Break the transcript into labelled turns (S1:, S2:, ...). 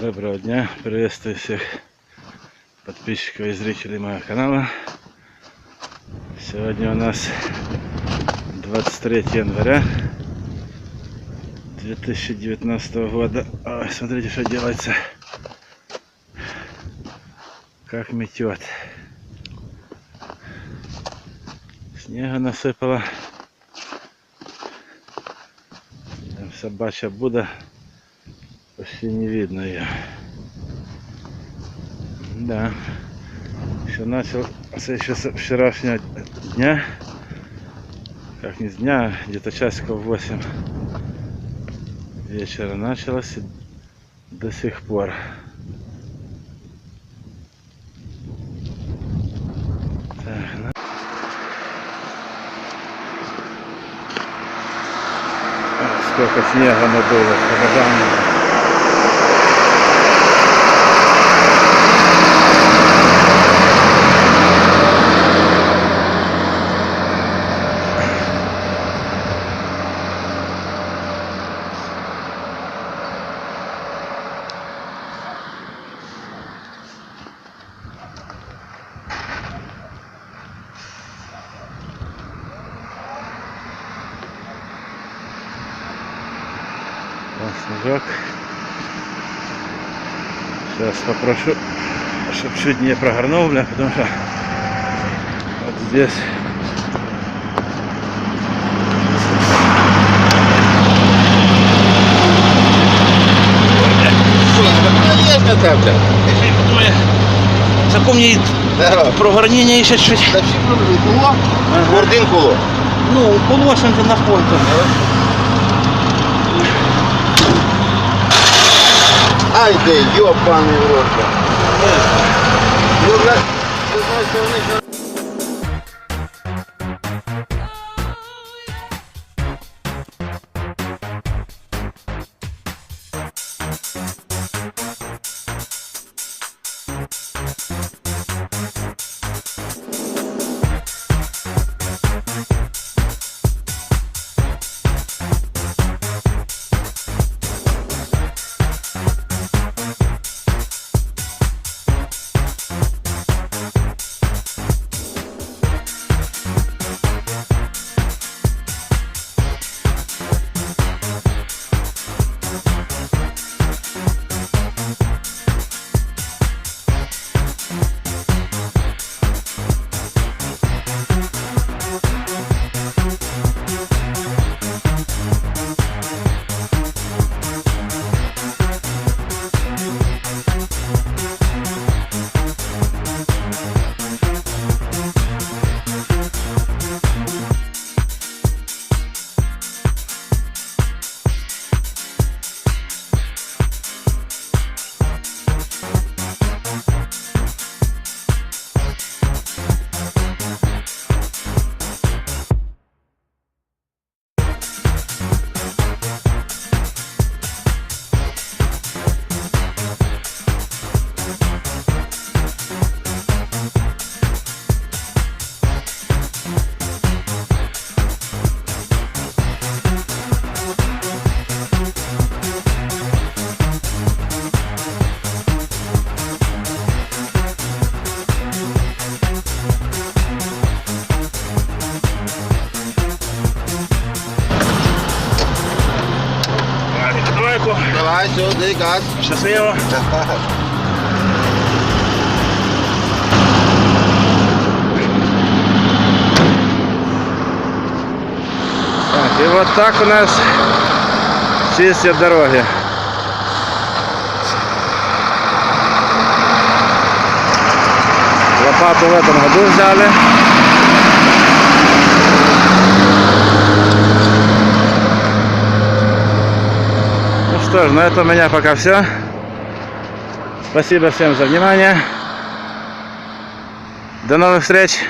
S1: Доброго дня, приветствую всех подписчиков и зрителей моего канала. Сегодня у нас 23 января 2019 года. Ой, смотрите, что делается. Как метет. Снега насыпало. Там собачья буда. Почти не видно ее. Да. Еще начал еще с вчерашнего дня. Как не с дня, где-то часиков 8 вечера началось и до сих пор. Так, ну. Сколько снега надуло, показано. Снежок. Сейчас попрошу, чтобы чуть не прогорнул, бля, потому что вот здесь запомни прогорнення ще чуть.
S2: Один куло.
S1: Ну, полосинки на фронту.
S2: Ай де, йобаний в рот. Давай, сюди, газ.
S1: Щасливо. Так, и вот так у нас чистят дороги. Лопату в этом году взяли. Что ж, на этом у меня пока все. Спасибо всем за внимание. До новых встреч.